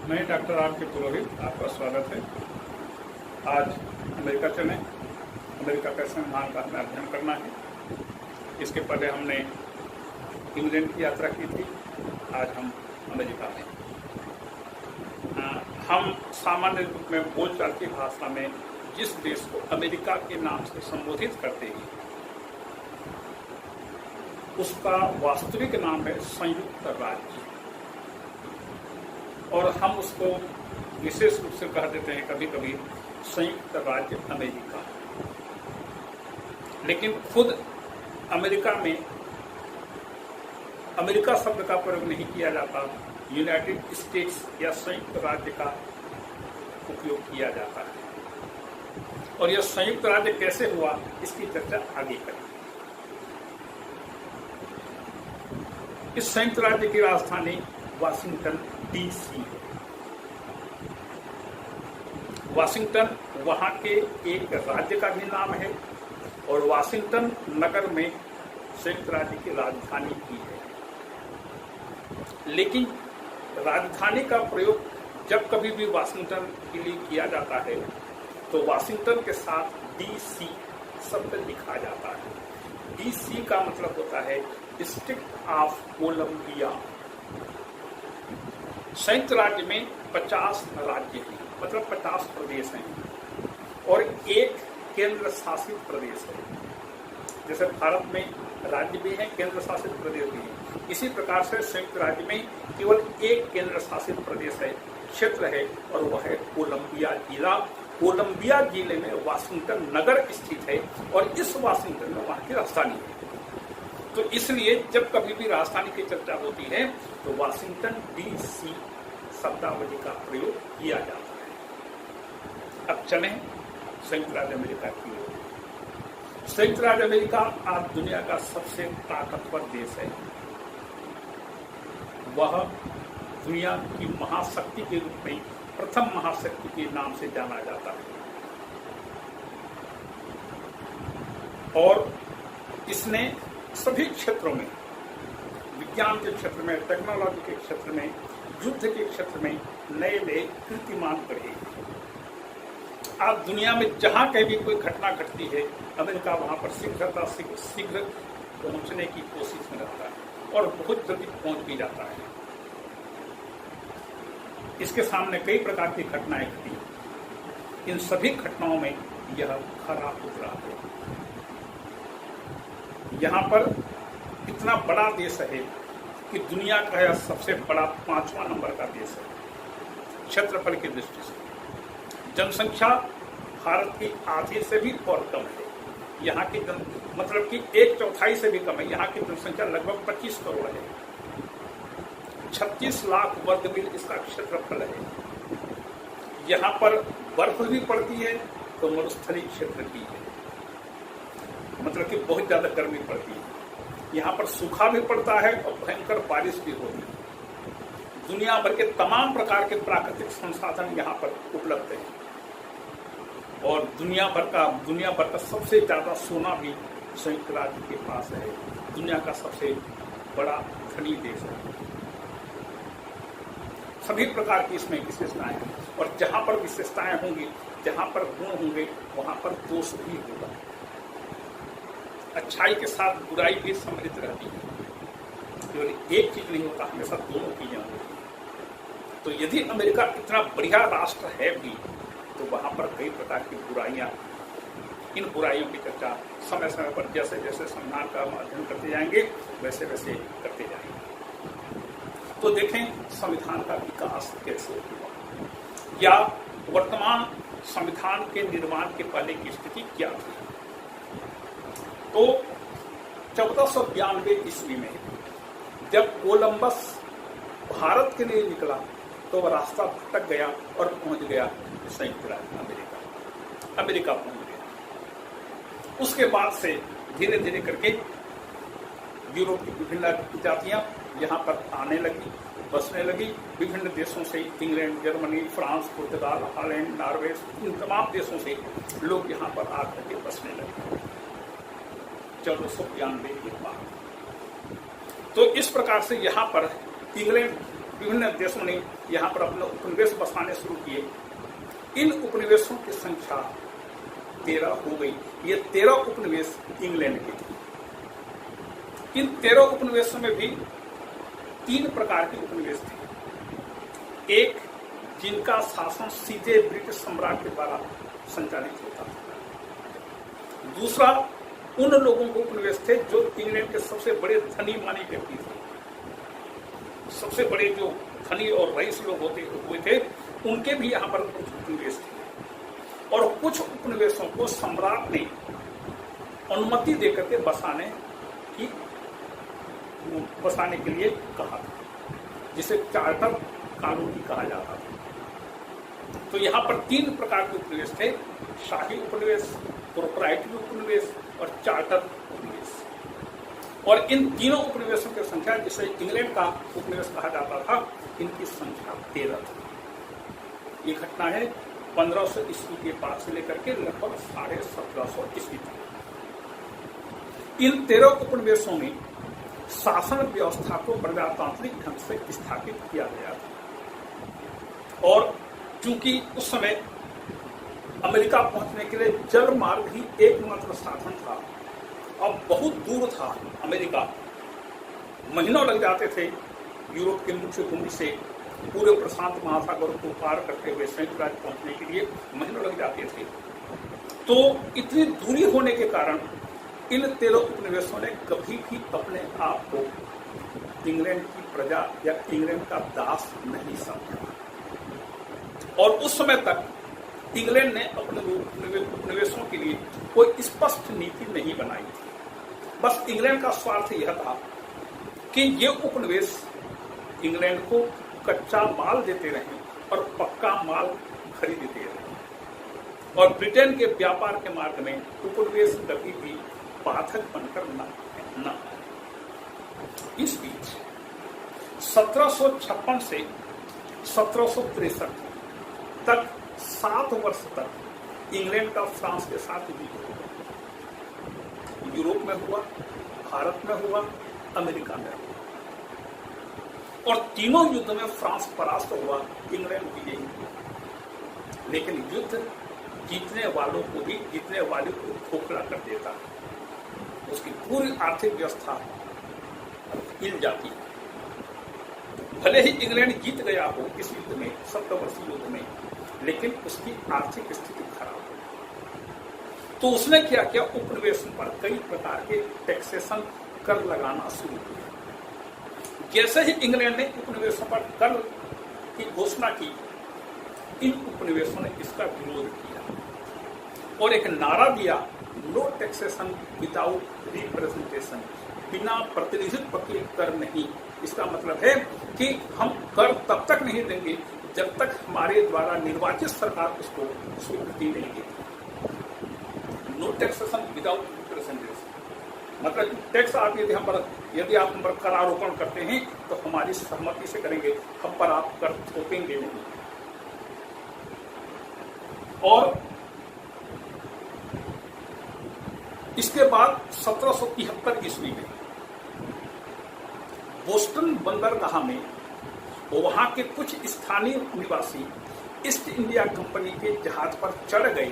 मैं doctor R के पुरोहित, आपका स्वागत है। आज अमेरिका चलें, अमेरिका का संविधान का हमें अध्ययन करना है। इसके पहले हमने इंग्लैंड की यात्रा की थी, आज हम अमेरिका में। हम सामान्य रूप में बोलचाल की भाषा में जिस देश को अमेरिका के नाम से संबोधित करते हैं उसका वास्तविक नाम है संयुक्त राज्य, और हम उसको विशेष रूप से कह देते हैं कभी कभी संयुक्त राज्य अमेरिका। लेकिन खुद अमेरिका में अमेरिका शब्द का प्रयोग नहीं किया जाता, यूनाइटेड स्टेट्स या संयुक्त राज्य का उपयोग किया जाता है। और यह संयुक्त राज्य कैसे हुआ, इसकी चर्चा आगे करें। इस संयुक्त राज्य की राजधानी वाशिंगटन डीसी है। वाशिंगटन वहां के एक राज्य का भी नाम है और वाशिंगटन नगर में संयुक्त राज्य की राजधानी भी है। लेकिन राजधानी का प्रयोग जब कभी भी वाशिंगटन के लिए किया जाता है तो वाशिंगटन के साथ डीसी शब्द लिखा जाता है। डीसी का मतलब होता है डिस्ट्रिक्ट ऑफ कोलंबिया। संयुक्त राज्य में 50 राज्य हैं, मतलब 50 प्रदेश हैं और एक केंद्र शासित प्रदेश है। जैसे भारत में राज्य भी हैं, केंद्र शासित प्रदेश भी हैं, इसी प्रकार से संयुक्त राज्य में केवल एक केंद्र शासित प्रदेश है, क्षेत्र है, और वह है कोलंबिया जिला। कोलंबिया जिले में वाशिंगटन नगर स्थित है और इस वाशिंगटन में वहां की राजधानी है। तो इसलिए जब कभी भी राजधानी की चर्चा होती है तो वाशिंगटन डीसी शब्दावली का प्रयोग किया जाता है। अब चलें संयुक्त राज्य अमेरिका की ओर। संयुक्त राज्य अमेरिका आज दुनिया का सबसे ताकतवर देश है। वह दुनिया की महाशक्ति के रूप में प्रथम महाशक्ति के नाम से जाना जाता है और इसने सभी क्षेत्रों में, विज्ञान के क्षेत्र में, टेक्नोलॉजी के क्षेत्र में, युद्ध के क्षेत्र में नए नए कीर्तिमान गढ़े। आज दुनिया में जहां कहीं भी कोई घटना घटती है, अमेरिका वहां पर शीघ्र पहुंचने की कोशिश में रहता है और बहुत जल्दी पहुंच भी जाता है। इसके सामने कई प्रकार की घटनाएं घटी, इन सभी घटनाओं में यह खरा उतरा है। यहाँ पर इतना बड़ा देश है कि दुनिया का यह सबसे बड़ा 5वां नंबर का देश है क्षेत्रफल की दृष्टि से। जनसंख्या भारत की आधी से भी और कम है। यहाँ की मतलब कि 1/4 से भी कम है। यहाँ की जनसंख्या लगभग 25 करोड़ है। 36 लाख वर्ग मील इसका क्षेत्रफल है। यहाँ पर बर्फ भी पड़ती है तो मरुस्थलीय क्षेत्र भी है, मतलब कि बहुत ज्यादा गर्मी पड़ती है। यहाँ पर सूखा भी पड़ता है और भयंकर बारिश भी होती है। दुनिया भर के तमाम प्रकार के प्राकृतिक संसाधन यहाँ पर उपलब्ध है और दुनिया भर का सबसे ज्यादा सोना भी संयुक्त राज्य के पास है। दुनिया का सबसे बड़ा धनी देश है। सभी प्रकार की इसमें विशेषताएं हैं और जहां पर विशेषताएं होंगी, जहां पर गुण होंगे, वहां पर दोष भी होगा। अच्छाई के साथ बुराई भी सम्मिलित रहती है। केवल एक चीज नहीं होता, हमेशा दोनों चीजें होती हैं। तो यदि अमेरिका इतना बढ़िया राष्ट्र है भी तो वहां पर कई प्रकार की बुराइयां, इन बुराइयों की चर्चा समय समय पर जैसे जैसे संविधान का अध्ययन करते जाएंगे वैसे वैसे करते जाएंगे। तो देखें संविधान का विकास कैसे हुआ या वर्तमान संविधान के निर्माण के पहले की स्थिति क्या थी। तो 1492 ईस्वी में जब कोलंबस भारत के लिए निकला तो वह रास्ता भटक गया और पहुंच गया संयुक्त राज्य अमेरिका पहुंच गया। उसके बाद से धीरे धीरे करके यूरोप की विभिन्न जातियां यहाँ पर आने लगी, बसने लगी। विभिन्न देशों से, इंग्लैंड, जर्मनी, फ्रांस, पुर्तगाल, हॉलैंड, नॉर्वे, इन तमाम देशों से लोग यहाँ पर आकर के बसने लगे 1492 के बाद। तो इस प्रकार से यहाँ पर इंग्लैंड विभिन्न देशों ने यहाँ पर अपने उपनिवेश बसाने शुरू किए। इन उपनिवेशों की संख्या 13 हो गई। ये 13 उपनिवेश इंग्लैंड के थे। इन 13 उपनिवेशों में भी 3 प्रकार के उपनिवेश थे। एक, जिनका शासन सीधे ब्रिटिश सम्राट के द्वारा संचालित होता था। दूसरा, उन लोगों को उपनिवेश थे जो इंग्लैंड के सबसे बड़े धनी माने व्यक्ति थे। सबसे बड़े जो धनी और रईस लोग हुए थे, उनके भी यहाँ पर कुछ उपनिवेश थे। और कुछ उपनिवेशों को सम्राट ने अनुमति देकर के बसाने के लिए कहा था, जिसे चार्टर कानूनी कहा जाता था। तो यहाँ पर 3 प्रकार के उपनिवेश थे: शाही उपनिवेश, प्रोप्राइटरी उपनिवेश और चार्टर उपनिवेश। और इन तीनों उपनिवेशों की संख्या, जिसे इंग्लैंड का उपनिवेश कहा जाता था, इनकी संख्या 13 थी। ये घटना है 1500 ईस्वी के बाद से लेकर के लगभग 1750 ईस्वी तक। इन 13 उपनिवेशों में शासन व्यवस्था को प्रजातांत्रिक ढंग से स्थापित किया गया था। और चूंकि उस समय अमेरिका पहुंचने के लिए जल मार्ग ही एकमात्र साधन था, अब बहुत दूर था अमेरिका, महीनों लग जाते थे यूरोप के मुख्य भूमि से पूरे प्रशांत महासागर को पार करते हुए संयुक्त राज्य पहुंचने के लिए महीनों लग जाते थे। तो इतनी दूरी होने के कारण इन 13 उपनिवेशों ने कभी भी अपने आप को इंग्लैंड की प्रजा या इंग्लैंड का दास नहीं समझा। और उस समय तक इंग्लैंड ने अपने उपनिवेशों के लिए कोई स्पष्ट नीति नहीं बनाई थी। बस इंग्लैंड का स्वार्थ यह था कि ये उपनिवेश इंग्लैंड को कच्चा माल देते रहे और पक्का माल खरीदते रहे। और ब्रिटेन के व्यापार के मार्ग में उपनिवेश कभी भी बाधक बनकर न आए। इस बीच 1756 से 1763 तक 7 वर्ष तक इंग्लैंड का फ्रांस के साथ युद्ध हुआ। यूरोप में हुआ, भारत में हुआ, अमेरिका में हुआ। और तीनों युद्ध में फ्रांस परास्त हुआ, इंग्लैंड विजयी हुआ। लेकिन युद्ध जीतने वालों को भी जीतने वाले को खोखला कर देता है। उसकी पूरी आर्थिक व्यवस्था हिल जाती है। भले ही इंग्लैंड जीत गया हो इस युद्ध में, 70 वर्षीय युद्ध में, लेकिन उसकी आर्थिक स्थिति खराब हो। तो उसने क्या किया, उपनिवेशों पर कई प्रकार के टैक्सेशन, कर लगाना शुरू किया। जैसे ही इंग्लैंड ने उपनिवेशों पर कर की घोषणा की, इन उपनिवेशों ने इसका विरोध किया और एक नारा दिया, नो टैक्सेशन विदाउट रिप्रेजेंटेशन, बिना प्रतिनिधित्व के कर नहीं। इसका मतलब है कि हम कर तब तक नहीं देंगे जब तक हमारे द्वारा निर्वाचित सरकार उसको स्वीकृति नहीं देगी। नो टैक्सेशन विदाउट रिप्रेजेंटेशन मतलब टैक्स आप यदि आप हम पर कर आरोपण करते हैं तो हमारी सहमति से करेंगे, हम पर आप कर थोपेंगे नहीं। और इसके बाद 1773 ईस्वी में बोस्टन बंदरगाह में वहां के कुछ स्थानीय निवासी ईस्ट इंडिया कंपनी के जहाज पर चढ़ गए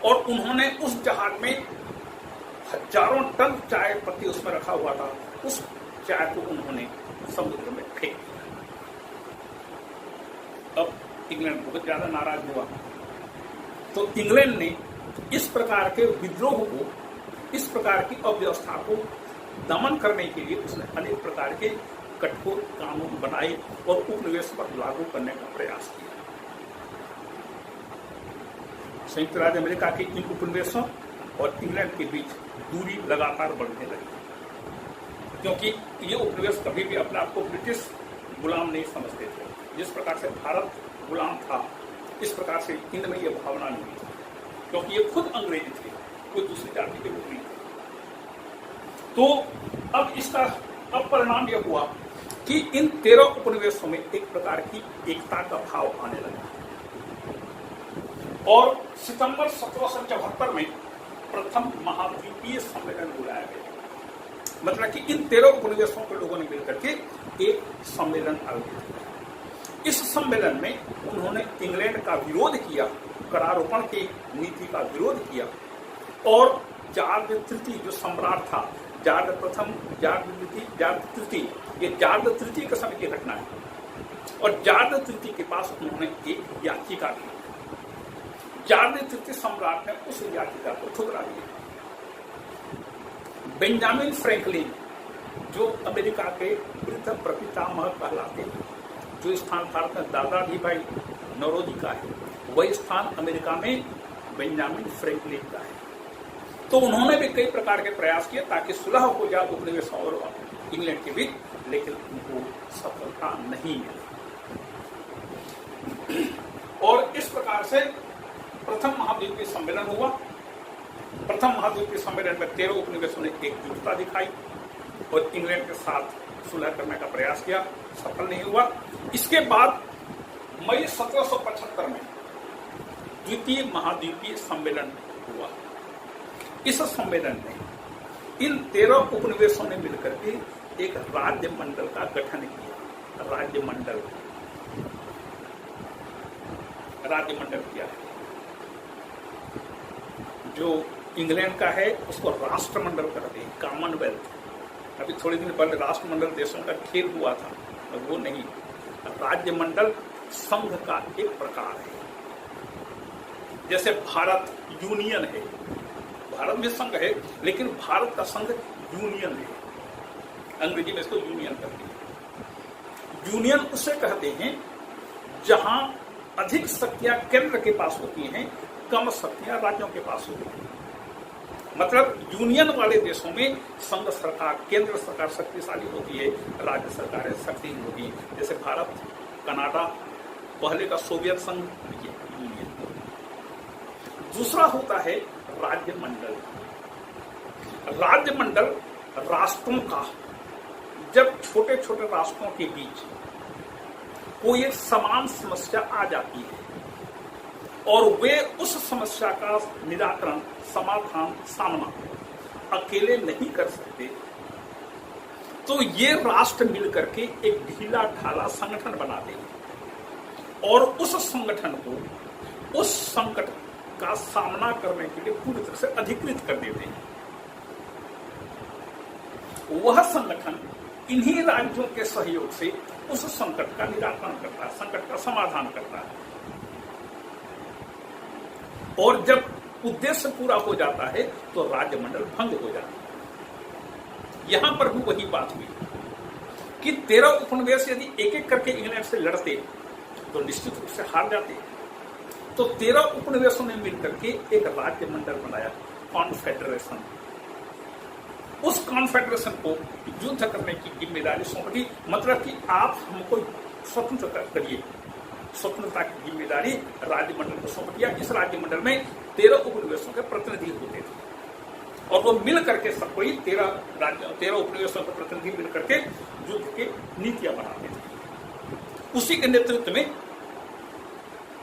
और उन्होंने उस जहाज में हजारों टन चाय पत्ती उसमें रखा हुआ था, उस चाय को उन्होंने समुद्र में फेंक दिया। अब इंग्लैंड बहुत ज्यादा नाराज हुआ। तो इंग्लैंड ने इस प्रकार के विद्रोह को, इस प्रकार की अव्यवस्था को दमन करने के लिए उसने अनेक प्रकार के कठोर कानून बनाए और उपनिवेश पर लागू करने का प्रयास किया। संयुक्त राज्य अमेरिका के इन उपनिवेशों और इंग्लैंड के बीच दूरी लगातार बढ़ने लगी, क्योंकि ये उपनिवेश कभी भी अपने आप को ब्रिटिश गुलाम नहीं समझते थे। जिस प्रकार से भारत गुलाम था, इस प्रकार से इनमें यह भावना नहीं थी, क्योंकि ये खुद अंग्रेजी थे, कोई दूसरी जाति के लोग नहीं थे। तो अब परिणाम यह हुआ कि इन 13 उपनिवेशों में एक प्रकार की एकता का भाव आने लगा और सितंबर 1774 में प्रथम महाद्वीपीय सम्मेलन बुलाया गया। मतलब कि इन 13 उपनिवेशों के लोगों ने मिलकर के एक सम्मेलन आयोजित किया। इस सम्मेलन में उन्होंने इंग्लैंड का विरोध किया, करारोपण की नीति का विरोध किया और जॉर्ज तृतीय जो सम्राट था, जॉर्ज प्रथम, जॉर्ज द्वितीय, जॉर्ज तृतीय, ये जॉर्ज तृतीय के समय की घटना है। और जॉर्ज तृतीय के पास उन्होंने एक याचिका दी। जॉर्ज तृतीय सम्राट ने उस याचिका को ठुकरा दिया। बेंजामिन फ्रैंकलिन जो अमेरिका के वृद्ध प्रपितामह कहलाते हैं, जो स्थान भारत में दादाजी भाई नौरोजी का है, वही स्थान अमेरिका में बेंजामिन फ्रैंकलिन का है। तो उन्होंने भी कई प्रकार के प्रयास किए ताकि सुलह हो जाए उपनिवेशों और इंग्लैंड के बीच, लेकिन उनको सफलता नहीं मिली। और इस प्रकार से प्रथम महाद्वीपीय सम्मेलन हुआ। प्रथम महाद्वीपीय सम्मेलन में 13 उपनिवेशों ने एकजुटता दिखाई और इंग्लैंड के साथ सुलह करने का प्रयास किया, सफल नहीं हुआ। इसके बाद मई 1775 में द्वितीय महाद्वीपीय सम्मेलन हुआ। इस सम्मेलन में इन 13 उपनिवेशों ने मिलकर के एक राज्य मंडल का गठन किया। राज्य मंडल किया है। जो इंग्लैंड का है उसको राष्ट्रमंडल कहते हैं, कॉमनवेल्थ। अभी थोड़े दिन पहले राष्ट्रमंडल देशों का खेल हुआ था, वो नहीं। राज्य मंडल संघ का एक प्रकार है। जैसे भारत यूनियन है, भारत में संघ है, लेकिन भारत का संघ यूनियन है। अंग्रेजी में इसको यूनियन कहते हैं। यूनियन उसे कहते हैं जहां अधिक शक्तियां केंद्र के पास होती हैं, कम शक्तियां राज्यों के पास होती हैं। मतलब यूनियन वाले देशों में संघ सरकार, केंद्र सरकार शक्तिशाली होती है, राज्य सरकारें शक्तिहीन होती हैं। जैसे भारत, कनाडा, पहले का सोवियत संघ, यूनियन। दूसरा होता है राज्य मंडल। राज्य मंडल राष्ट्रों का, जब छोटे छोटे राष्ट्रों के बीच कोई एक समान समस्या आ जाती है और वे उस समस्या का निराकरण, समाधान, सामना अकेले नहीं कर सकते, तो ये राष्ट्र मिलकर के एक ढीला ढाला संगठन बनाते हैं और उस संगठन को उस संकट का सामना करने के लिए पूरी तरह से अधिकृत कर देते हैं। वह संगठन इन्हीं राज्यों के सहयोग से उस संकट का निराकरण करता है, संकट का समाधान करता है। और जब उद्देश्य पूरा हो जाता है तो राज्य मंडल भंग हो जाता है। यहां पर भी वही बात हुई कि 13 उपनिवेश यदि एक एक करके इंग्लैंड से लड़ते तो निश्चित रूप से हार जाते। तो 13 उपनिवेशों ने मिलकर के एक राज्य मंडल बनाया, कॉन्फेडरेशन। उस कॉन्फेडरेशन को युद्ध करने की जिम्मेदारी सौंप दी। मतलब कि आप हमको स्वतंत्र करिए, स्वतंत्रता की जिम्मेदारी राज्य मंडल को सौंप दिया। इस राज्य मंडल में 13 उपनिवेशों के प्रतिनिधि होते थे और वो मिल करके सब कोई 13 उपनिवेशों के प्रतिनिधि मिल करके युद्ध की नीतियां बनाते थे। उसी के नेतृत्व में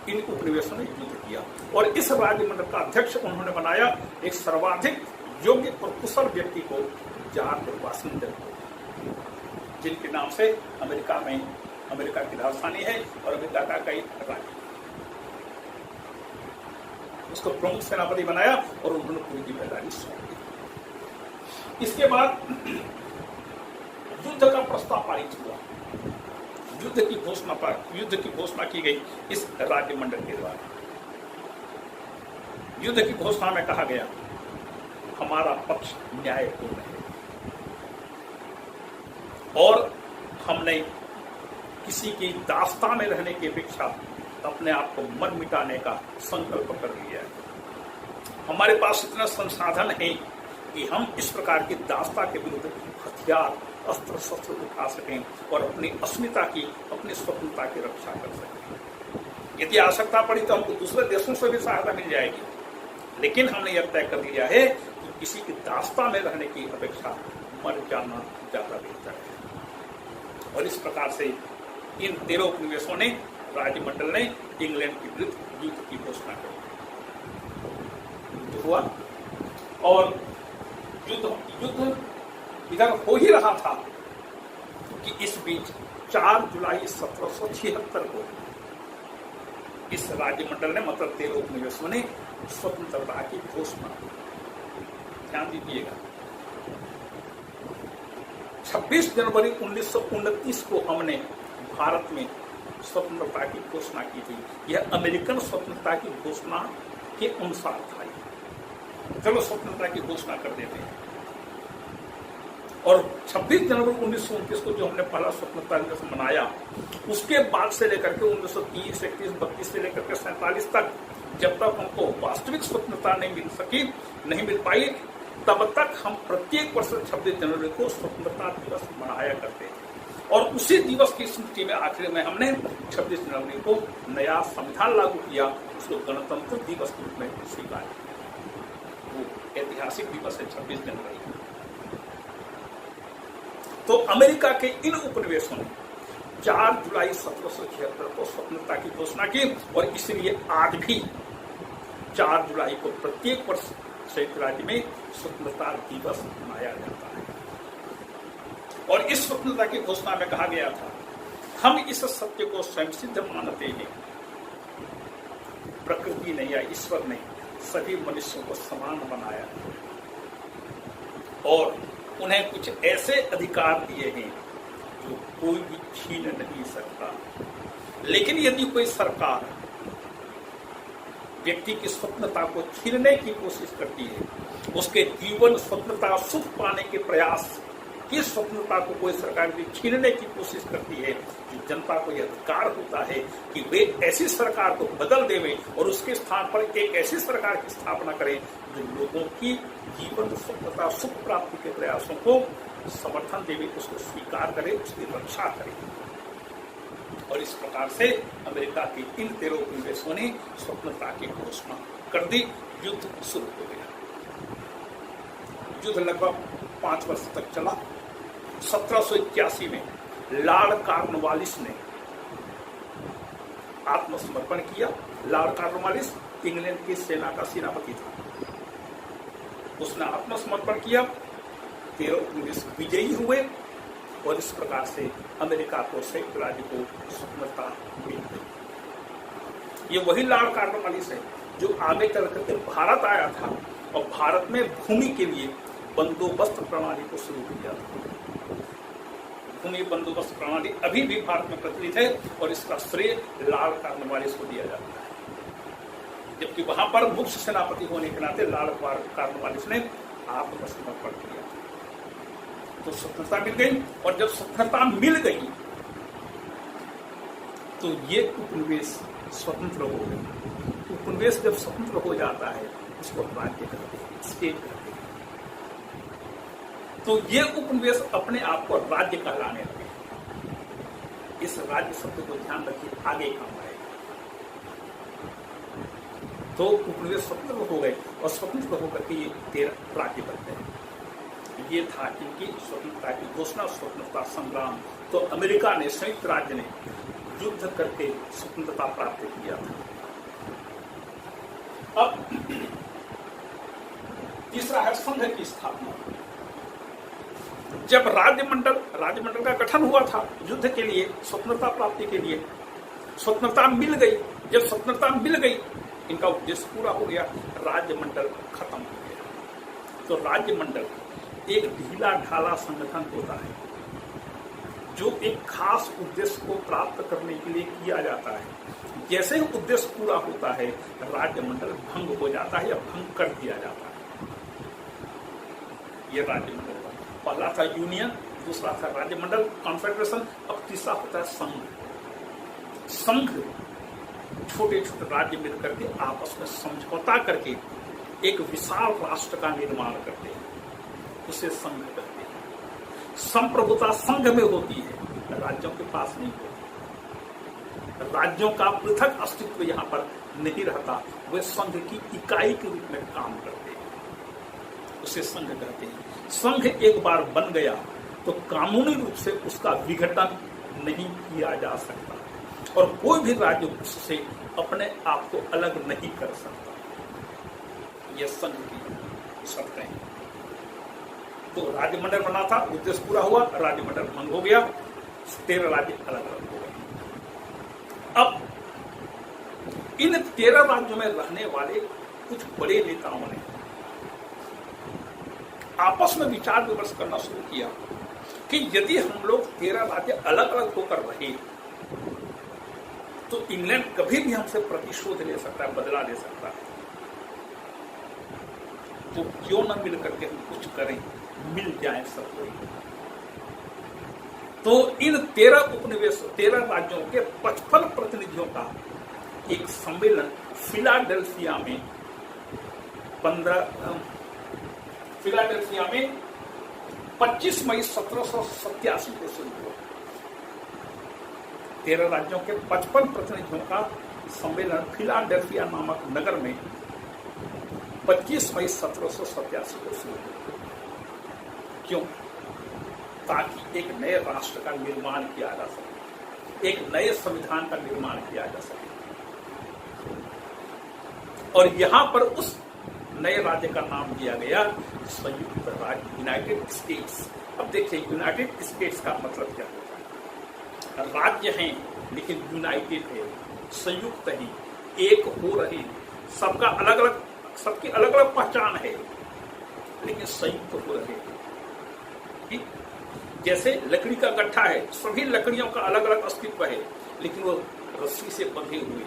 इन उपनिवेशों ने युद्ध किया और इस राज्य मंडल का अध्यक्ष उन्होंने बनाया एक सर्वाधिक योग्य और कुशल व्यक्ति को, जॉर्ज वाशिंगटन को, जिनके नाम से अमेरिका की राजधानी है और अमेरिका का कई राज्य। उसको प्रमुख सेनापति बनाया और उन्होंने पूरी जिम्मेदारी सौंप दी। इसके बाद युद्ध का प्रस्ताव पारित हुआ। युद्ध की घोषणा की गई इस राज्य मंडल के द्वारा। युद्ध की घोषणा में कहा गया, हमारा पक्ष न्यायपूर्ण है और हमने किसी की दास्ता में रहने की अपेक्षा अपने आप को मर मिटाने का संकल्प कर लिया है। हमारे पास इतना संसाधन है कि हम इस प्रकार की दास्ता के विरुद्ध हथियार, अस्त्र शस्त्र उठा सकें और अपनी अस्मिता की, अपनी स्वतंत्रता की रक्षा कर सकें। यदि आवश्यकता पड़ी तो हमको दूसरे देशों से भी सहायता मिल जाएगी, लेकिन हमने यह तय कर लिया है कि किसी की दास्ता में रहने की अपेक्षा मर जाना ज्यादा बेहतर है। और इस प्रकार से इन 13 उपनिवेशों ने, राज्य मंडल ने इंग्लैंड के विरुद्ध युद्ध की घोषणा कर दी। हुआ और युद्ध इधर हो ही रहा था कि इस बीच 4 जुलाई 1776 को इस राज्यमंडल ने मतलब 13 उपनिवेशों ने स्वतंत्रता की घोषणा की। ध्यान दीजिएगा, 26 जनवरी 1929 को हमने भारत में स्वतंत्रता की घोषणा की थी। यह अमेरिकन स्वतंत्रता की घोषणा के अनुसार था। चलो स्वतंत्रता की घोषणा कर देते हैं। और 26 जनवरी 1929 को जो हमने पहला स्वतंत्रता दिवस मनाया, उसके बाद से लेकर के 1930, 31, 32 से लेकर के 47 तक, जब तक हमको वास्तविक स्वतंत्रता नहीं मिल पाई, तब तक हम प्रत्येक वर्ष 26 जनवरी को स्वतंत्रता दिवस मनाया करते थे। और उसी दिवस की स्मृति में आखिर में हमने 26 जनवरी को नया संविधान लागू किया, उसको गणतंत्र दिवस के रूप में स्वीकार किया। वो ऐतिहासिक दिवस है 26 जनवरी। तो अमेरिका के इन उपनिवेशों ने 4 जुलाई 1776 को स्वतंत्रता की घोषणा की और इसलिए आज भी 4 जुलाई को प्रत्येक वर्ष संयुक्त राज्य में स्वतंत्रता दिवस मनाया जाता है। और इस स्वतंत्रता की घोषणा में कहा गया था, हम इस सत्य को स्वयं सिद्ध मानते हैं, प्रकृति ने या ईश्वर ने सभी मनुष्यों को समान बनाया और उन्हें कुछ ऐसे अधिकार दिए हैं जो कोई भी छीन नहीं सकता। लेकिन यदि कोई सरकार व्यक्ति की स्वतंत्रता को छीनने की कोशिश करती है, उसके जीवन स्वतंत्रता सुख पाने के प्रयास की स्वतंत्रता को कोई सरकार भी छीनने की कोशिश करती है, जो जनता को यह अधिकार होता है कि वे ऐसी सरकार को बदल देवे और उसके स्थान पर एक ऐसी सरकार की स्थापना करे जो लोगों की जीवन स्वतंत्रता सुख प्राप्ति के प्रयासों को समर्थन देवे, उसको स्वीकार करे, उसकी रक्षा करे। और इस प्रकार से अमेरिका के इन 13 उपनिवेशों ने स्वतंत्रता की घोषणा कर दी। युद्ध शुरू हो गया। युद्ध लगभग 5 वर्ष तक चला। 1781 में लॉर्ड कॉर्नवालिस ने आत्मसमर्पण किया। लॉर्ड कॉर्नवालिस इंग्लैंड की सेना का सेनापति था। उसने आत्मसमर्पण किया। 13 उपनिवेश विजयी हुए और इस प्रकार से अमेरिका को संयुक्त राज्य को स्वतंत्रता मिल गई। ये वही लॉर्ड कॉर्नवालिस है जो आगे चल करके भारत आया था और भारत में भूमि के लिए बंदोबस्त प्रणाली को शुरू किया था। भूमि बंदोबस्त प्रणाली अभी भी भारत में प्रचलित है और इसका श्रेय लॉर्ड कॉर्नवालिस को दिया जाता है। जबकि वहां पर मुख्य सेनापति होने के नाते लॉर्ड कॉर्नवालिस ने आत्मसमर्पण किया। तो स्वतंत्रता मिल गई और जब स्वतंत्रता मिल गई तो ये उपनिवेश स्वतंत्र हो गए। उपनिवेश जब स्वतंत्र हो जाता है उसको राज्य कहते हैं, स्टेट कहते हैं। तो ये उपनिवेश अपने आप को राज्य कहलाने लगे। इस राज्य शब्द को ध्यान रखिए, आगे काम आएगा। तो उपनिवेश स्वतंत्र हो गए और स्वतंत्र होकर के ये 13 राज्य बनते हैं। ये था इनकी स्वतंत्रता की घोषणा, स्वतंत्रता संग्राम। तो अमेरिका ने, संयुक्त राज्य ने युद्ध करके स्वतंत्रता प्राप्त किया था। अब तीसरा है संघ की स्थापना। जब राज्यमंडल का गठन हुआ था युद्ध के लिए, स्वतंत्रता प्राप्ति के लिए, स्वतंत्रता मिल गई। जब स्वतंत्रता मिल गई, इनका उद्देश्य पूरा हो गया, राज्यमंडल खत्म हो गया। तो राज्यमंडल एक ढीला ढाला संगठन होता है जो एक खास उद्देश्य को प्राप्त करने के लिए किया जाता है। जैसे ही उद्देश्य पूरा होता है, राज्यमंडल भंग हो जाता है या भंग कर दिया जाता है। यह राज्यमंडल पहला था यूनियन, दूसरा था राज्यमंडल, कॉन्फेडरेशन, अब तीसरा होता है संघ। संघ छोटे छोटे राज्य मिलकर के आपस में समझौता करके एक विशाल राष्ट्र का निर्माण करते हैं, उसे संघ कहते हैं। संप्रभुता संघ में होती है, राज्यों के पास नहीं होती। राज्यों का पृथक अस्तित्व यहाँ पर नहीं रहता, वे संघ की इकाई के रूप में काम करते हैं, उसे संघ कहते हैं। संघ एक बार बन गया तो कानूनी रूप से उसका विघटन नहीं किया जा सकता और कोई भी राज्य उससे अपने आप को अलग नहीं कर सकता। यह संघ की शर्तें हैं। तो राज्यमंडल बना था, उद्देश्य पूरा हुआ, राज्यमंडल भंग हो गया। 13 राज्य अलग अलग हो गए। अब इन 13 राज्यों में रहने वाले कुछ बड़े नेताओं ने आपस में विचार विमर्श करना शुरू किया कि यदि हम लोग 13 राज्य अलग अलग होकर रहे तो इंग्लैंड कभी भी हमसे प्रतिशोध ले सकता है, बदला ले सकता है, तो क्यों न मिल करके हम कुछ करें, मिल जाए सब कोई। तो इन 13 राज्यों के 55 प्रतिनिधियों का एक सम्मेलन फिलाडेल्फिया में 25 मई 1787 को शुरू हुआ। 13 राज्यों के 55 प्रतिनिधियों का सम्मेलन फिलाडेल्फिया नामक नगर में 25 मई 1787 को शुरू हुआ। क्यों? ताकि एक नए राष्ट्र का निर्माण किया जा सके, एक नए संविधान का निर्माण किया जा सके। और यहां पर उस नए राज्य का नाम दिया गया संयुक्त राज्य, यूनाइटेड स्टेट्स। अब देखिए यूनाइटेड स्टेट्स का मतलब क्या होता है? राज्य हैं लेकिन यूनाइटेड है, संयुक्त है, एक हो रहे, सबका अलग अलग, सबकी अलग अलग पहचान है लेकिन संयुक्त हो रहे। जैसे लकड़ी का गट्ठा है, सभी लकड़ियों का अलग अलग अस्तित्व है लेकिन वो रस्सी से बंधे हुए,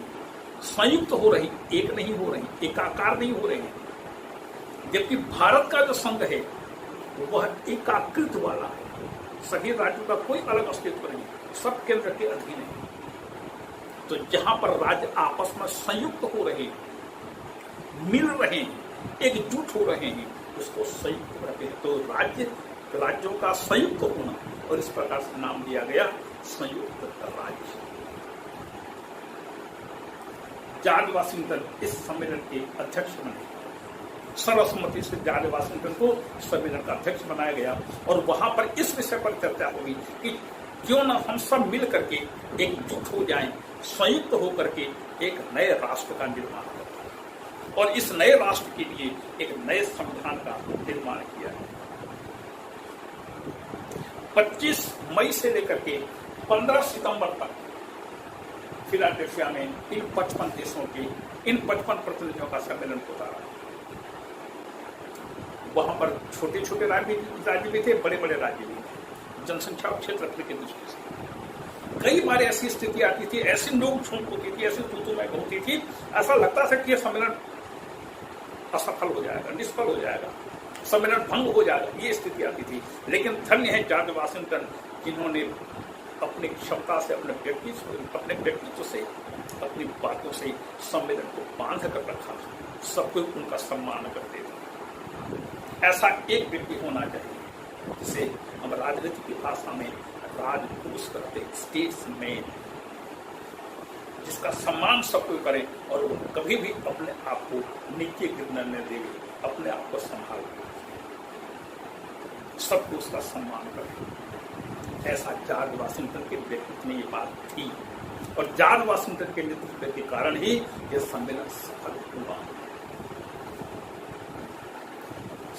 संयुक्त हो रही, एक नहीं हो रही, एकाकार नहीं हो रहे हैं। जबकि भारत का जो संघ है वह एकाकृत वाला है, सभी राज्यों का कोई अलग अस्तित्व नहीं, सब केंद्र के अधीन है। तो जहां पर राज्य आपस में संयुक्त हो रहे, मिल रहे हैं, एकजुट हो रहे हैं, उसको संयुक्त कहते हैं। तो राज्यों का संयुक्त होना, और इस प्रकार से नाम दिया गया संयुक्त राज्य। जॉर्ज वाशिंगटन इस सम्मेलन के अध्यक्ष बने। सर्वसम्मति से जॉर्ज वाशिंगटन को सम्मेलन का अध्यक्ष बनाया गया और वहां पर इस विषय पर चर्चा होगी कि क्यों न हम सब मिल करके एकजुट हो जाएं, संयुक्त होकर के एक नए राष्ट्र का निर्माण करें और इस नए राष्ट्र के लिए एक नए संविधान का निर्माण किया है। 25 मई से लेकर के 15 सितंबर तक फिलाडेल्फिया में इन 55 देशों के इन 55 प्रतिनिधियों का सम्मेलन होता रहा। वहां पर छोटे छोटे राज्य भी थे, बड़े बड़े राज्य भी थे, जनसंख्या और क्षेत्रफल के दृष्टि से। कई बार ऐसी स्थिति आती थी, ऐसी नोक झोंक होती थी, ऐसी तू मैं होती थी, ऐसा लगता था कि यह सम्मेलन असफल हो जाएगा, निष्फल हो जाएगा, सम्मेलन भंग हो जाएगा, ये स्थिति आती थी। लेकिन धन्य है जॉर्ज वाशिंगटन जिन्होंने अपनी क्षमता से, अपने व्यक्तित्व से, अपनी बातों से सम्मेलन को बांध कर रखा। सब कोई उनका सम्मान करते थे। ऐसा एक व्यक्ति होना चाहिए जिसे हम राजनीति की भाषा में राजपुरुष करते, स्टेट्समैन, जिसका सम्मान सब कोई करे और वो कभी भी अपने आप को नीचे गिरने न देवे, अपने आप को संभाल, सबको उसका सम्मान करे। ऐसा जॉर्ज वाशिंगटन के व्यक्तित्व में ये बात थी और जॉर्ज वाशिंगटन के नेतृत्व के कारण ही यह सम्मेलन सफल हुआ।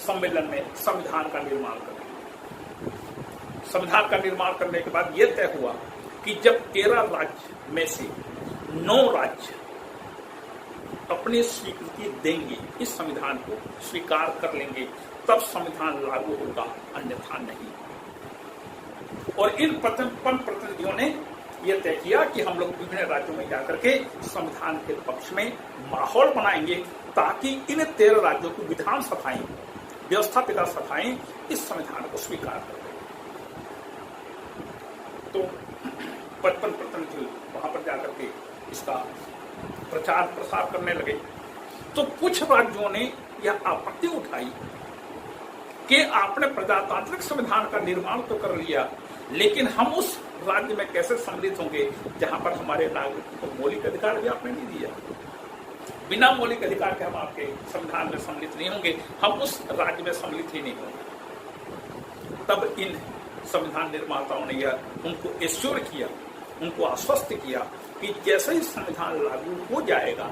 सम्मेलन में संविधान का निर्माण करने, संविधान का निर्माण करने के बाद यह तय हुआ कि जब 13 राज्य में से 9 राज्य अपनी स्वीकृति देंगे, इस संविधान को स्वीकार कर लेंगे, तब संविधान लागू होगा, अन्यथा नहीं। और इन 55 प्रतिनिधियों ने यह तय किया कि हम लोग विभिन्न राज्यों में जाकर के संविधान के पक्ष में माहौल बनाएंगे ताकि इन 13 राज्यों की विधान सभाएं, व्यवस्थापिका सभाएं इस संविधान को स्वीकार कर लें। तो 55 प्रतिनिधि वहां पर जाकर के इसका प्रचार प्रसार करने लगे। तो कुछ राज्यों ने यह आपत्ति उठाई कि आपने प्रजातांत्रिक संविधान का निर्माण तो कर लिया, लेकिन हम उस राज्य में कैसे सम्मिलित होंगे जहां पर हमारे नागरिकों को मौलिक अधिकार भी आपने नहीं दिया। बिना मौलिक अधिकार के हम आपके संविधान में सम्मिलित नहीं होंगे, हम उस राज्य में सम्मिलित ही नहीं होंगे। तब इन संविधान निर्माताओं ने यह उनको एश्योर किया, उनको आश्वस्त किया कि जैसे ही संविधान लागू हो जाएगा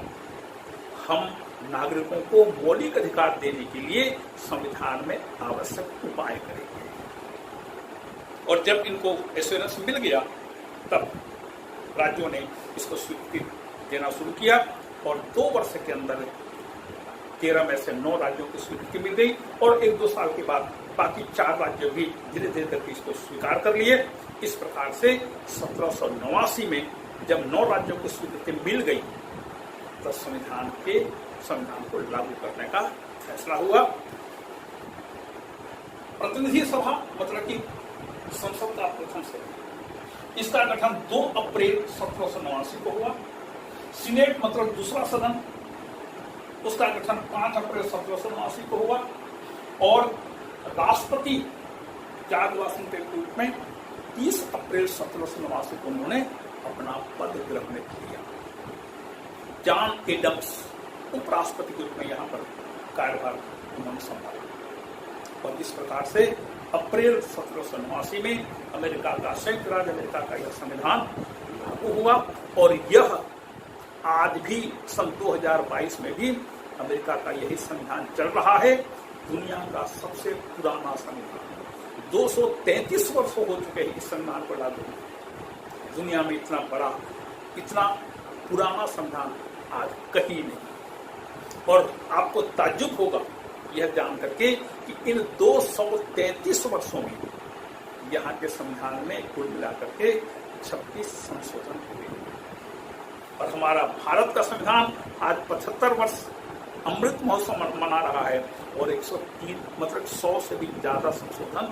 हम नागरिकों को मौलिक अधिकार देने के लिए संविधान में आवश्यक उपाय करेंगे। और जब इनको एश्योरेंस मिल गया तब राज्यों ने इसको स्वीकृति देना शुरू किया और 2 वर्ष के अंदर 13 में से 9 राज्यों को स्वीकृति मिल गई और 1-2 साल के बाद बाकी 4 राज्य भी धीरे धीरे करके इसको स्वीकार कर लिए। इस प्रकार से 1789 में जब 9 राज्यों को स्वीकृति मिल गई तो संविधान को लागू करने का फैसला हुआ। प्रतिनिधि सभा मतलब कि संसद का प्रथम सदन, इसका गठन 2 अप्रैल 1789 को हुआ। सीनेट मतलब दूसरा सदन, उसका गठन 5 अप्रैल 1789 को हुआ और राष्ट्रपति जॉर्ज वाशिंगटन के रूप में 30 अप्रैल 1789 को उन्होंने अपना पद ग्रहण किया। जॉन एडम्स उपराष्ट्रपति के रूप में यहाँ पर कार्यभार उन्होंने संभाला और इस प्रकार से अप्रैल 1789 में अमेरिका का संयुक्त राज्य अमेरिका का यह संविधान लागू हुआ और यह आज भी सन 2022 में भी अमेरिका का यही संविधान चल रहा है। दुनिया का सबसे पुराना संविधान, 233 वर्ष हो चुके हैं इस संविधान को लागू हुए। दुनिया में इतना बड़ा, इतना पुराना संविधान आज कहीं नहीं। और आपको ताज्जुब होगा यह जान करके कि इन 233 वर्षों में यहाँ के संविधान में कुल मिलाकर के 26 संशोधन हुए और हमारा भारत का संविधान आज 75 वर्ष अमृत महोत्सव मना रहा है और 103 मतलब 100 से भी ज्यादा संशोधन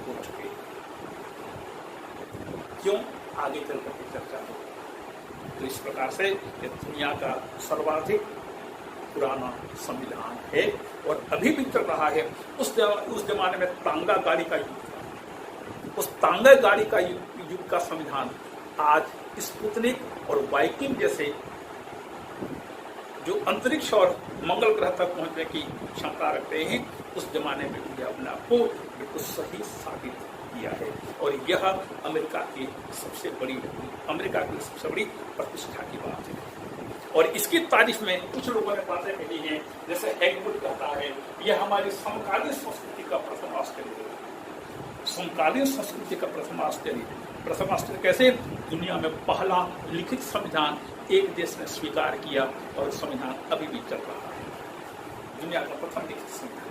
हो चुके हैं। क्यों? आगे चल करके चर्चा हो। तो इस प्रकार से ये दुनिया का सर्वाधिक पुराना संविधान है और अभी भी चल रहा है। उस जमाने में तांगा गाड़ी का युग था। उस तांगा गाड़ी का युग का संविधान आज स्पुतनिक और वाइकिंग जैसे जो अंतरिक्ष और मंगल ग्रह तक पहुंचने की क्षमता रखते हैं, उस जमाने में भी अपने आप को बिल्कुल सही साबित किया है और यह अमेरिका की सबसे बड़ी प्रतिष्ठा की बात है। और इसकी तारीफ में कुछ लोगों ने बातें कही हैं, जैसे हैगवुड कहता है यह हमारी समकालीन संस्कृति का प्रथम आश्चर्य है। समकालीन संस्कृति का प्रथम आश्चर्य कैसे? दुनिया में पहला लिखित संविधान एक देश ने स्वीकार किया और संविधान अभी भी चल रहा है, दुनिया का प्रथम लिखित संविधान।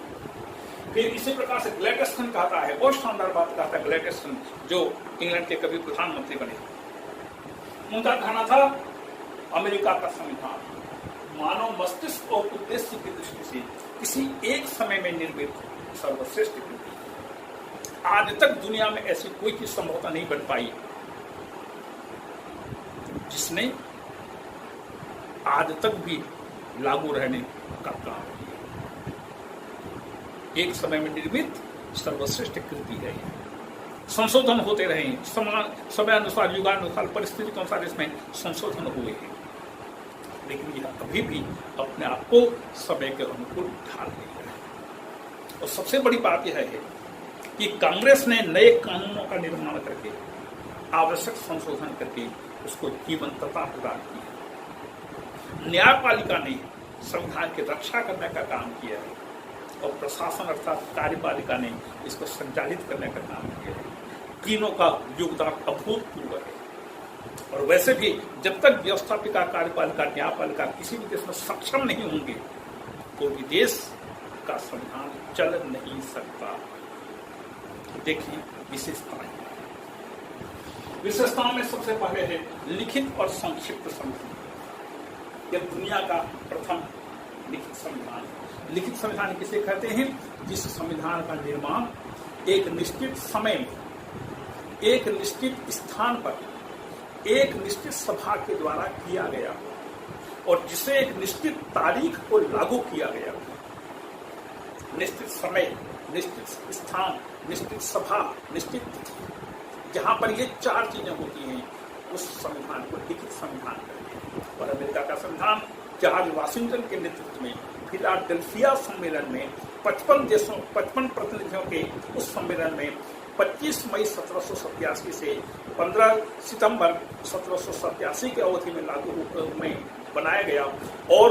फिर इसी प्रकार से ग्लैडस्टोन कहता है, बहुत शानदार बात कहता है ग्लैडस्टोन, जो इंग्लैंड के कभी प्रधानमंत्री बने। उनका कहना था अमेरिका का संविधान मानव मस्तिष्क और उद्देश्य की दृष्टि से किसी एक समय में निर्मित सर्वश्रेष्ठ कृति है। आज तक दुनिया में ऐसी कोई चीज संभवतः नहीं बन पाई जिसने आज तक भी लागू रहने का काम किया। एक समय में निर्मित सर्वश्रेष्ठ कृति है। संशोधन होते रहे, समय अनुसार, युगानुसार, परिस्थिति के अनुसार इसमें संशोधन हुए हैं, लेकिन यह अभी भी अपने आप को समय के अनुकूल ढाल नहीं है। और सबसे बड़ी बात यह है कि कांग्रेस ने नए कानूनों का निर्माण करके, आवश्यक संशोधन करके उसको जीवंतता प्रदान की। न्यायपालिका ने संविधान की रक्षा करने का काम किया है और प्रशासन अर्थात कार्यपालिका ने इसको संचालित करने का काम किया है। तीनों का योगदान अभूतपूर्व है। और वैसे भी जब तक व्यवस्थापिका, कार्यपालिका, न्यायपालिका किसी भी देश में सक्षम नहीं होंगे तो भी देश का संविधान चल नहीं सकता। देखिए विशेषताओं में सबसे पहले है लिखित और संक्षिप्त संविधान। यह दुनिया का प्रथम लिखित संविधान है। लिखित संविधान किसे कहते हैं? जिस संविधान का निर्माण एक निश्चित समय में, एक निश्चित स्थान पर, एक निश्चित सभा के द्वारा किया गया और जिसे एक निश्चित तारीख को लागू किया गया। निश्चित समय, निश्चित स्थान, निश्चित सभा, निश्चित तिथि, जहां पर ये 4 चीजें होती हैं उस संविधान को लिखित संविधान कहते हैं। और अमेरिका का संविधान जॉर्ज वाशिंगटन के नेतृत्व में फिलाडेल्फिया सम्मेलन में 55 प्रतिनिधियों के उस सम्मेलन में 25 मई 1787 से 15 सितंबर 1787 की अवधि में लागू में बनाया गया और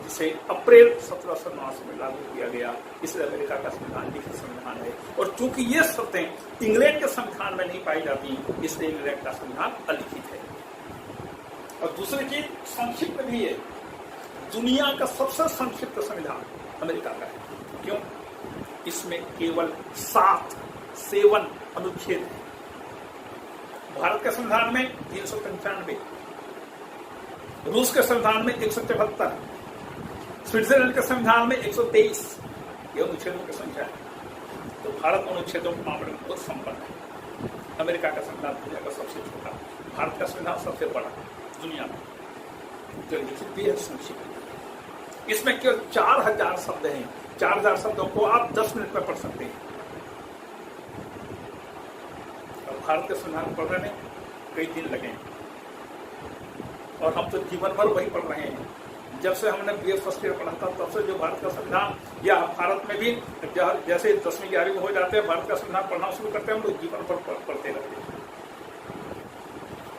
जिसे अप्रैल 1789 में लागू किया गया। इसलिए अमेरिका का संविधान लिखित संविधान है। और चूंकि ये शर्तें इंग्लैंड के संविधान में नहीं पाई जाती, इसलिए इंग्लैंड का संविधान अलिखित है। और दूसरी चीज संक्षिप्त भी है। दुनिया का सबसे संक्षिप्त संविधान अमेरिका का है। क्यों? इसमें केवल 7 अनुच्छेद है। भारत के संविधान में 395, रूस के संविधान में 174, स्विट्जरलैंड के संविधान में 123, यह अनुच्छेदों की संख्या है। तो भारत अनुच्छेदों के मामले में बहुत संपन्न है। अमेरिका का संविधान दुनिया का सबसे छोटा, भारत का संविधान सबसे बड़ा दुनिया में। जो लिखित भी है, संक्षिप्त। इसमें केवल 4000 शब्द हैं। 4000 शब्दों को आप 10 मिनट में पढ़ सकते हैं। और भारत के संविधान पढ़ने में कई दिन लगे, और हम तो जीवन भर वही पढ़ रहे हैं। जब से हमने BA फर्स्ट ईयर पढ़ा था, तब से जो भारत का संविधान, या भारत में भी जैसे 10वीं 11वीं हो जाते हैं, भारत का संविधान पढ़ना शुरू करते हैं, हम लोग जीवन भर पढ़ते रहते हैं।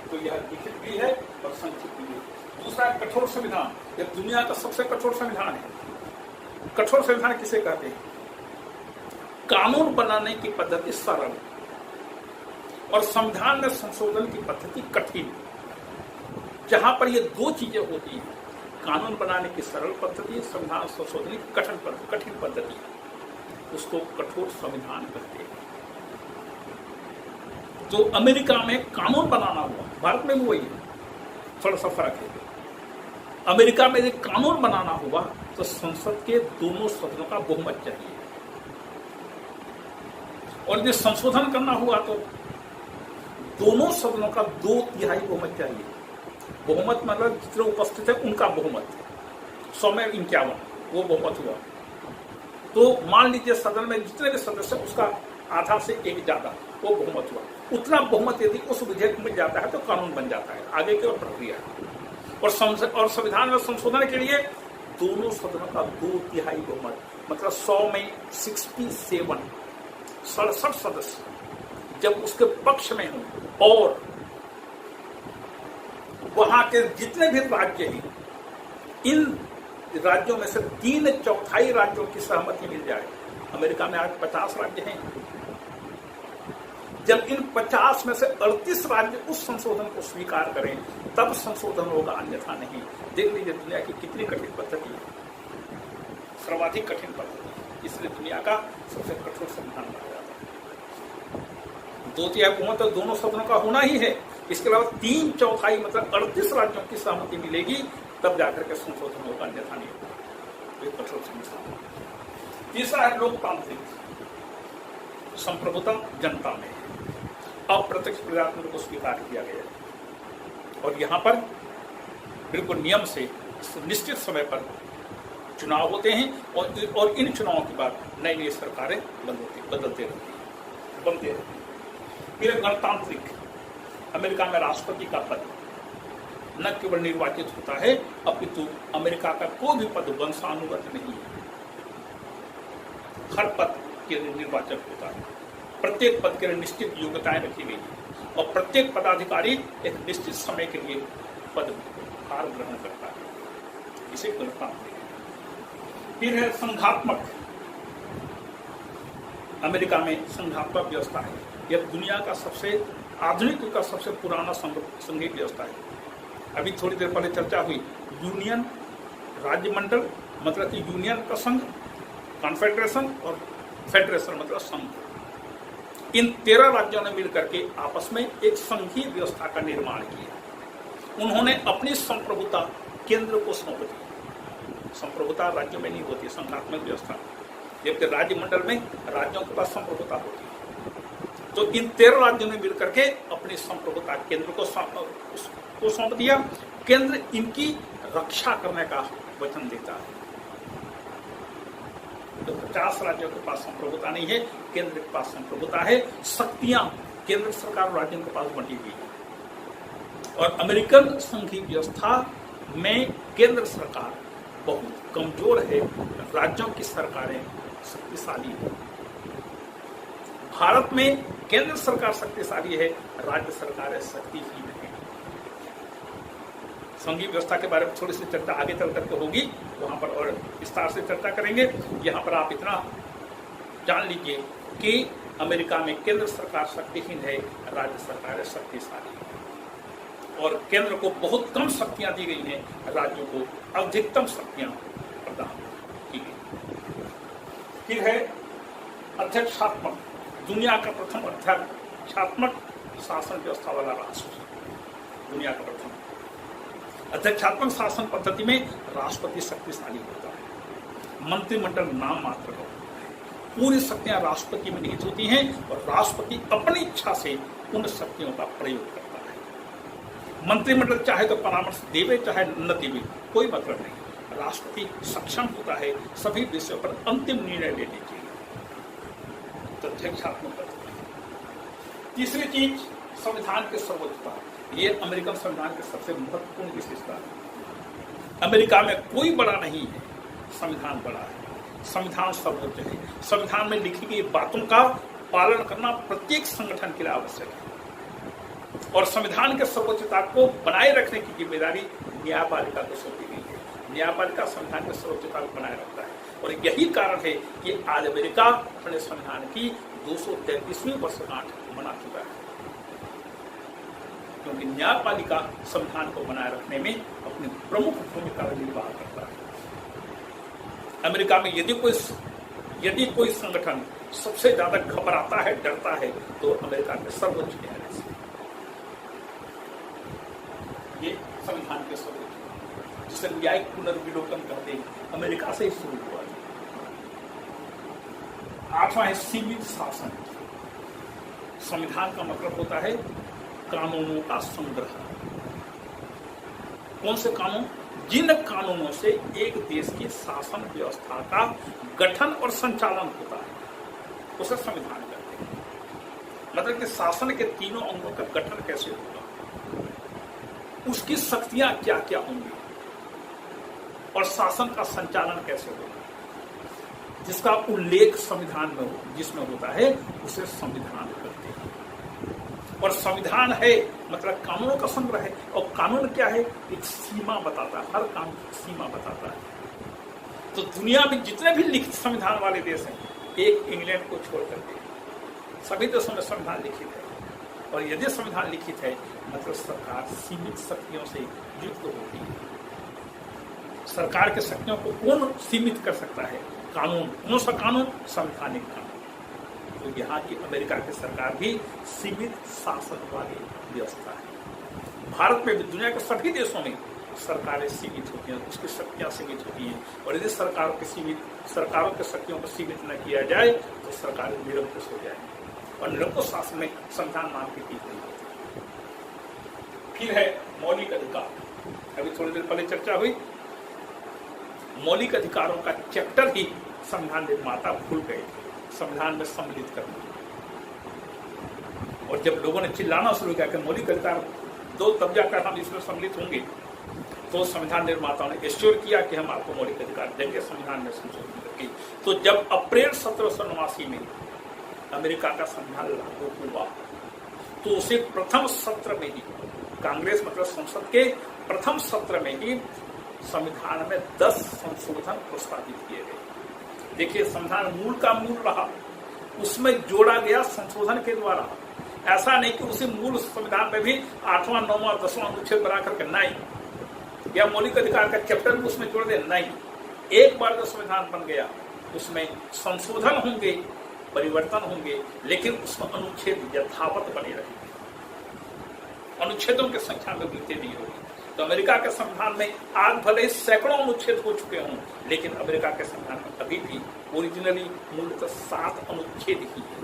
तो यह लिखित भी है और संक्षिप्त भी है। दूसरा है कठोर संविधान। यह दुनिया का सबसे कठोर संविधान है। कठोर संविधान किसे कहते हैं? कानून बनाने की पद्धति सरल और संविधान में संशोधन की पद्धति कठिन। जहां पर ये दो चीजें होती हैं, कानून बनाने की सरल पद्धति, संविधान संशोधन की कठिन पद्धति, उसको कठोर संविधान कहते हैं। तो अमेरिका में कानून बनाना हुआ, भारत में भी वही है, थोड़ा सा फर्क है। अमेरिका में यदि कानून बनाना हुआ तो संसद के दोनों सदनों का बहुमत चाहिए, और यदि संशोधन करना हुआ तो दोनों सदनों का 2/3 बहुमत चाहिए। बहुमत मतलब जितने उपस्थित है उनका बहुमत, 100 में 51 वो बहुमत हुआ। तो मान लीजिए सदन में जितने भी सदस्य, उसका आधा से 1 ज्यादा वो बहुमत हुआ। उतना बहुमत यदि उस विधेयक मिल जाता है तो कानून बन जाता है। आगे की और प्रक्रिया और संविधान में संशोधन के लिए दोनों सदनों का 2/3 बहुमत, मतलब 100 में 67, 67 सदस्य जब उसके पक्ष में हो, और वहां के जितने भी राज्य हैं, इन राज्यों में से 3/4 राज्यों की सहमति मिल जाए। अमेरिका में आज 50 राज्य हैं। जब इन 50 में से 38 राज्य उस संशोधन को स्वीकार करें, तब संशोधन होगा, अन्यथा नहीं। देख लीजिए दुनिया की कितनी कठिन पद्धति है, सर्वाधिक कठिन पद्धति, इसलिए दुनिया का सबसे कठोर संविधान माना जाता है। 2/3 बहुमत तो दोनों सदनों का होना ही है। इसके अलावा 3/4 मतलब 38 राज्यों की सहमति मिलेगी, तब जाकर के संशोधन होगा, अन्यथा नहीं होगा। ये कठोर संविधान। तीसरा है लोकतांत्रिक। संप्रभुता जनता में, अप्रत्यक्ष प्रजातंत्र को स्वीकार किया गया है। और यहाँ पर बिल्कुल नियम से निश्चित समय पर चुनाव होते हैं, और इन चुनावों के बाद नई नई सरकारें बनते रहती हैं। फिर गणतांत्रिक। अमेरिका में राष्ट्रपति का पद न केवल निर्वाचित होता है, अपितु अमेरिका का कोई भी पद वंशानुगत नहीं है। हर पद के लिए निर्वाचन होता है। प्रत्येक पद के लिए निश्चित योग्यताएं रखी गई है, और प्रत्येक पदाधिकारी एक निश्चित समय के लिए पदभार ग्रहण करता है। इसे गणतांत्रिक। फिर है संघात्मक। अमेरिका में संघात्मक व्यवस्था है। यह दुनिया का सबसे आधुनिक युग का सबसे पुराना संघीय व्यवस्था है। अभी थोड़ी देर पहले चर्चा हुई, यूनियन, राज्यमंडल मतलब कि यूनियन का संघ, कॉन्फेडरेशन और फेडरेशन मतलब संघ। इन 13 राज्यों ने मिलकर के आपस में एक संघीय व्यवस्था का निर्माण किया। उन्होंने अपनी संप्रभुता केंद्र को सौंप दी। संप्रभुता राज्यों में नहीं होती संघात्मक व्यवस्था, जबकि राज्यमंडल में राज्यों के पास संप्रभुता होती है। तो इन 13 राज्यों ने मिलकर के अपनी संप्रभुता केंद्र को सौंप दिया। केंद्र इनकी रक्षा करने का वचन देता है। तो 50 राज्यों के पास संप्रभुता नहीं है, केंद्र के पास संप्रभुता है। शक्तियां केंद्र सरकार और राज्यों के पास बंटी हुई है। और अमेरिकन संघीय व्यवस्था में केंद्र सरकार बहुत कमजोर है, राज्यों की सरकारें शक्तिशाली है। भारत में केंद्र सरकार शक्तिशाली है, राज्य सरकारें शक्तिहीन है। संघीय व्यवस्था के बारे में थोड़ी सी चर्चा आगे चल करके होगी, वहां पर और विस्तार से चर्चा करेंगे। यहाँ पर आप इतना जान लीजिए कि अमेरिका में केंद्र सरकार शक्तिहीन है, राज्य सरकार शक्तिशाली है, और केंद्र को बहुत कम शक्तियां दी गई हैं, राज्यों को अधिकतम शक्तियां प्रदान की गई। फिर है अध्यक्षात्मक, दुनिया का प्रथम अध्यक्षात्मक शासन व्यवस्था वाला राष्ट्र, दुनिया का प्रथम। अध्यक्षात्मक शासन पद्धति में राष्ट्रपति शक्तिशाली होता है, मंत्रिमंडल नाम मात्र का, पूरी शक्तियां राष्ट्रपति में निहित होती हैं और राष्ट्रपति अपनी इच्छा से उन शक्तियों का प्रयोग करता है। मंत्रिमंडल चाहे तो परामर्श देवे चाहे न देवे, कोई मतलब नहीं, राष्ट्रपति सक्षम होता है सभी विषयों पर अंतिम निर्णय लेने के लिए। तो अध्यक्षात्मक पद्धति। तीसरी चीज संविधान की सर्वोच्चता, ये अमेरिकन संविधान की सबसे महत्वपूर्ण विशेषता है। अमेरिका में कोई बड़ा नहीं है, संविधान बड़ा है, संविधान सर्वोच्च है। संविधान में लिखी गई बातों का पालन करना प्रत्येक संगठन के लिए आवश्यक है, और संविधान के सर्वोच्चता को बनाए रखने की जिम्मेदारी न्यायपालिका को सौंपी गई है। न्यायपालिका संविधान की सर्वोच्चता को बनाए रखता है, और यही कारण है कि आज अमेरिका अपने संविधान की 233वीं वर्षगांठ मना चुका है, क्योंकि न्यायपालिका संविधान को बनाए रखने में अपनी प्रमुख भूमिका निर्वाह करता है। अमेरिका में यदि कोई संगठन सबसे ज्यादा घबराता है, डरता है, तो अमेरिका के सर्वोच्च न्यायालय से। ये संविधान के सर्वोच्च, जिसे न्यायिक पुनर्विलोकन कहते हैं, अमेरिका से ही शुरू हुआ। आठवां है सीमित शासन। संविधान का मतलब होता है कानूनों का संग्रह। कौन से कानून? जिन कानूनों से एक देश की शासन व्यवस्था का गठन और संचालन होता है, उसे संविधान कहते हैं। मतलब कि शासन के तीनों अंगों का गठन कैसे होगा, उसकी शक्तियां क्या क्या होंगी, और शासन का संचालन कैसे होगा, जिसका उल्लेख संविधान में हो, जिसमें होता है, उसे संविधान कहते हैं। और संविधान है मतलब कानूनों का संग्रह है, और कानून क्या है? एक सीमा बताता है, हर कानून की सीमा बताता है। तो दुनिया में जितने भी लिखित संविधान वाले देश हैं, एक इंग्लैंड को छोड़ करके सभी देशों में संविधान लिखित है, और यदि संविधान लिखित है मतलब सरकार सीमित शक्तियों से युक्त होती है। सरकार के शक्तियों को कौन सीमित कर सकता है? कानून। कौन सा कानून? संवैधानिक कानून। तो यहाँ की अमेरिका की सरकार भी सीमित शासन वाली व्यवस्था है। भारत में भी दुनिया के सभी देशों में सरकारें सीमित होती हैं, उसकी शक्तियां सीमित होती हैं, और यदि सरकारों के शक्तियों को सीमित न किया जाए तो सरकारें निरंकुश हो जाएंगी, और निरंकुश शासन में संविधान नाम की चीज नहीं होती। फिर है मौलिक अधिकार। अभी थोड़ी देर पहले चर्चा हुई, मौलिक अधिकारों का चैप्टर ही संविधान निर्माता भूल गए संविधान में सम्मिलित करना। और जब लोगों ने चिल्लाना शुरू किया कि मौलिक अधिकार दो, तब जाकर हम इसमें सम्मिलित होंगे, तो संविधान निर्माताओं ने एश्योर किया कि हम आपको मौलिक अधिकार देंगे संविधान में संशोधन करके। तो जब अप्रैल 1789 में अमेरिका का संविधान लागू हुआ, तो उसे प्रथम सत्र में ही, कांग्रेस मतलब संसद के प्रथम सत्र में ही संविधान में 10 संशोधन प्रस्तावित किए गए। देखिए, संविधान मूल का मूल रहा, उसमें जोड़ा गया संशोधन के द्वारा। ऐसा नहीं कि उसी मूल संविधान में भी 8वां, 9वां, 10वां अनुच्छेद बना करके नहीं, या मौलिक अधिकार का चैप्टर भी उसमें जोड़ दे, नहीं। एक बार जो संविधान बन गया उसमें संशोधन होंगे, परिवर्तन होंगे, लेकिन उसमें अनुच्छेद यथावत बने रहेंगे, अनुच्छेदों की संख्या में वृद्धि नहीं होगी। तो अमेरिका के संविधान में आज भले ही सैकड़ों अनुच्छेद हो चुके हों, लेकिन अमेरिका के संविधान में अभी भी ओरिजिनली मूलतः 7 अनुच्छेद ही है।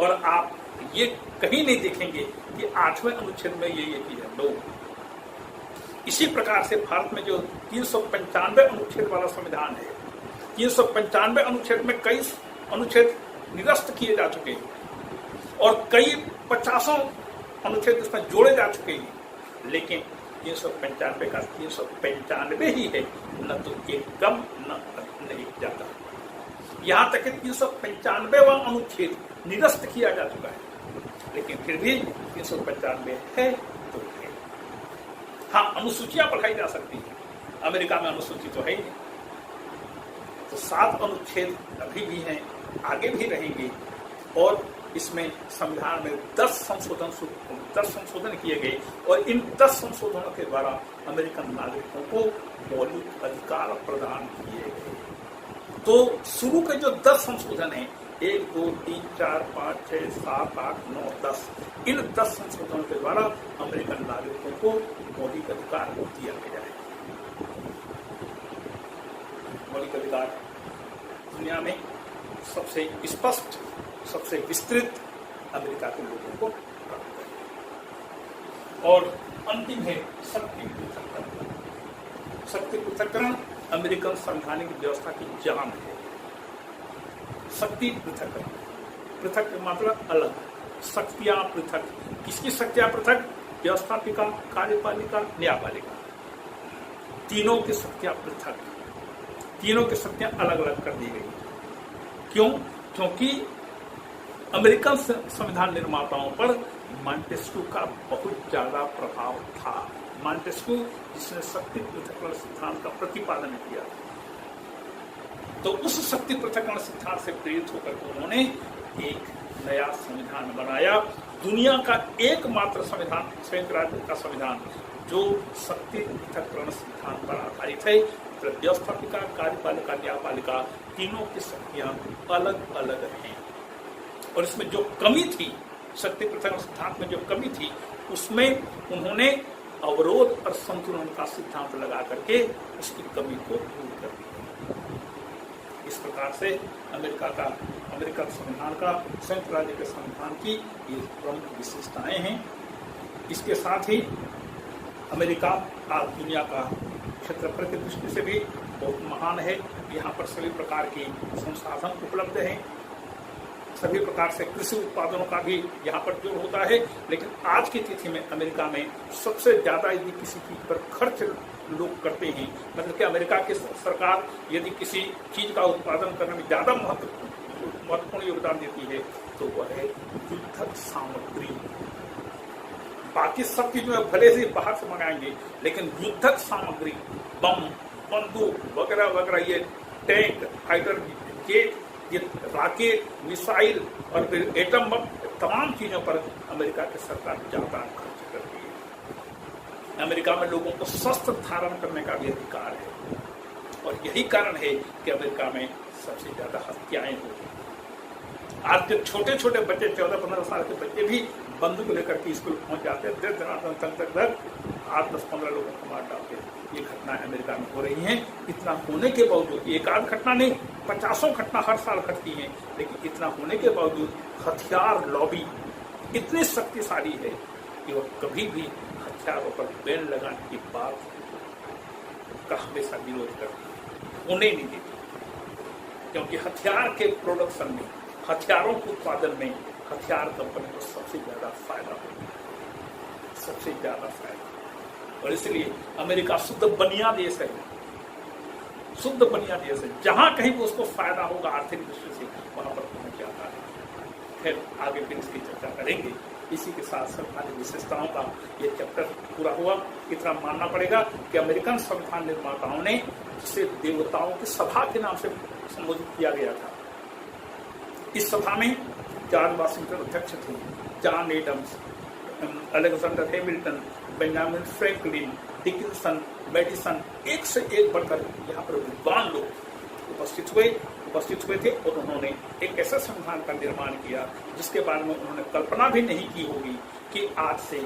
और आप ये कहीं नहीं देखेंगे कि 8वें अनुच्छेद में ये चीज है, लो। इसी प्रकार से भारत में जो 395 अनुच्छेद वाला संविधान है, 395 अनुच्छेद में कई अनुच्छेद निरस्त किए जा चुके हैं, और कई 50 अनुच्छेद इसमें जोड़े जा चुके हैं, लेकिन 395 का 395 ही है, न तो एक कम न नहीं ज्यादा। यहाँ तक कि 395वां अनुच्छेद निरस्त किया जा चुका है, लेकिन फिर भी 395 है तो है। हाँ, अनुसूचियां बढ़ाई जा सकती हैं। अमेरिका में अनुसूची तो है ही नहीं। तो 7 अनुच्छेद अभी भी हैं, आगे भी रहेंगे, और इसमें संविधान में 10 संशोधन किए गए, और इन 10 संशोधनों के द्वारा अमेरिकन नागरिकों को मौलिक अधिकार प्रदान किए गए। तो शुरू के जो 10 संशोधन हैं, 1, 2, 3, 4, 5, 6, 7, 8, 9, 10, इन 10 संशोधनों के द्वारा अमेरिकन नागरिकों को मौलिक अधिकार दिया गया है। मौलिक अधिकार दुनिया में सबसे स्पष्ट, सबसे विस्तृत अमेरिका के लोगों को प्राप्त है। और अंतिम है शक्ति पृथक्करण। शक्ति पृथक्करण अमेरिकन संवैधानिक व्यवस्था की जान है। शक्ति पृथक्करण, पृथक मतलब अलग, शक्तियां पृथक। किसकी शक्तियां पृथक? व्यवस्थापिका, कार्यपालिका, न्यायपालिका, तीनों की शक्तियां पृथक, तीनों की शक्तियां अलग अलग कर दी गई। क्यों? क्योंकि अमेरिकन संविधान निर्माताओं पर मॉन्टेस्क्यू का बहुत ज्यादा प्रभाव था। मॉन्टेस्क्यू जिसने शक्ति पृथक्करण सिद्धांत का प्रतिपादन किया, तो उस शक्ति पृथक्करण सिद्धांत से प्रेरित होकर उन्होंने एक नया संविधान बनाया। दुनिया का एकमात्र संविधान, संयुक्त राज्य का संविधान, जो शक्ति पृथक्करण सिद्धांत पर आधारित है। व्यवस्थापिका, कार्यपालिका, न्यायपालिका, तीनों की शक्तियां अलग अलग हैं। और इसमें जो कमी थी, शक्ति पृथक्करण सिद्धांत में जो कमी थी, उसमें उन्होंने अवरोध और संतुलन का सिद्धांत लगा करके उसकी कमी को दूर कर दिया। इस प्रकार से अमेरिका संविधान का, संयुक्त राज्य के संविधान की ये प्रमुख विशेषताएं हैं। इसके साथ ही अमेरिका आज दुनिया का क्षेत्रफल की दृष्टि से भी बहुत महान है। यहाँ पर सभी प्रकार की संसाधन उपलब्ध हैं, सभी प्रकार से कृषि उत्पादनों का भी यहाँ पर जोर होता है। लेकिन आज की तिथि में अमेरिका में सबसे ज्यादा यदि किसी चीज पर खर्च लोग करते हैं, मतलब कि अमेरिका की सरकार यदि किसी चीज का उत्पादन करने में ज्यादा महत्वपूर्ण योगदान देती है तो वह है युद्धक सामग्री। बाकी सब चीजें भले से बाहर से मंगाएंगे, लेकिन युद्धक सामग्री, बम, बंदूक वगैरह वगैरह, ये टैंक, फाइटर जेट, ये रॉकेट, मिसाइल और फिर एटम बम, तमाम चीजों पर अमेरिका की सरकार ज्यादा खर्च करती है। अमेरिका में लोगों को शस्त्र धारण करने का भी अधिकार है, और यही कारण है कि अमेरिका में सबसे ज्यादा हत्याएं होती हैं। आज के छोटे छोटे बच्चे, 14-15 साल के बच्चे भी बंदूक लेकर के स्कूल पहुंच जाते हैं, 8-10-15 लोगों को मार डालते हैं। ये घटनाएं अमेरिका में हो रही हैं। इतना होने के बावजूद, एक आध घटना नहीं, 50 घटना हर साल घटती हैं, लेकिन इतना होने के बावजूद हथियार लॉबी इतनी शक्तिशाली है कि वह कभी भी हथियारों पर बैन लगाने की बात का हमेशा विरोध करती, होने नहीं देती। क्योंकि हथियार के प्रोडक्शन में, हथियारों के उत्पादन में हथियार कंपनी को सबसे ज्यादा फायदा होता है, सबसे ज्यादा फायदा। और इसलिए अमेरिका शुद्ध बनिया देश है, शुद्ध बनिया देश है। जहां कहीं भी उसको फायदा होगा आर्थिक दृष्टि से, वहां पर पहुंच जाता है। फिर आगे फिर इसकी चर्चा करेंगे। इसी के साथ संवैधानिक विशेषताओं का ये चैप्टर पूरा हुआ। इतना मानना पड़ेगा कि अमेरिकन संविधान निर्माताओं ने, जिसे देवताओं की सभा के नाम से संबोधित किया गया था, इस सभा में जॉर्ज वाशिंगटन अध्यक्ष थे, John Adams, Alexander Hamilton, Benjamin Franklin, Dickinson, Madison, एक से एक बढ़कर यहाँ पर विद्वान लोग उपस्थित हुए थे। और उन्होंने एक ऐसा संविधान का निर्माण किया जिसके बारे में उन्होंने कल्पना भी नहीं की होगी कि आज से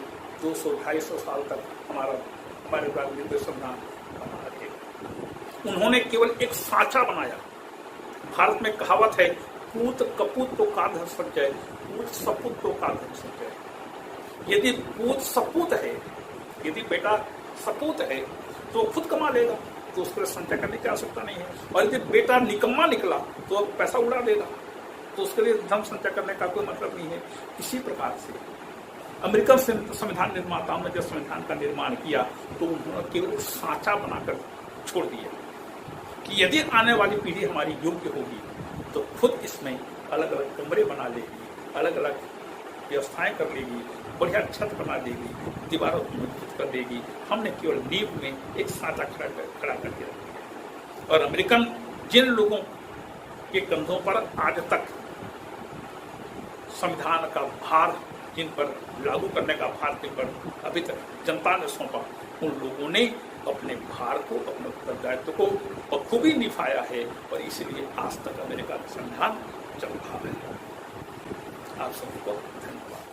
200-250 साल तक हमारे द्वारा निर्मित संविधान बना रहे। उन्होंने केवल एक साँचा बनाया। भारत में कहावत है, पूत कपूत तो का धन संचय, पूत सपूत तो का धन संचय। यदि पूत सपूत है, यदि बेटा सपूत है तो खुद कमा लेगा, तो उसके लिए संचय करने की आवश्यकता नहीं है। और यदि बेटा निकम्मा निकला तो पैसा उड़ा देगा, तो उसके लिए धन संचय करने का कोई मतलब नहीं है। इसी प्रकार से अमेरिकन संविधान निर्माताओं ने जब संविधान का निर्माण किया तो उन्होंने केवल साँचा बनाकर छोड़ दिया कि यदि आने वाली पीढ़ी हमारी योग्य होगी तो खुद इसमें अलग अलग कमरे बना लेगी, अलग अलग व्यवस्थाएं कर लेगी, बढ़िया छत बना देगी, दीवारों को मजबूत कर देगी। हमने केवल नींव में एक सांचा खड़ा करके रख दिया। और अमेरिकन जिन लोगों के कंधों पर आज तक संविधान का भार, जिन पर लागू करने का भार, जिन पर अभी तक जनता ने सौंपा, उन लोगों ने अपने भार को, अपने उत्तरदायित्व को बखूबी निभाया है और इसलिए आज तक अमेरिका का संविधान चल रहा है। आप सबको धन्यवाद।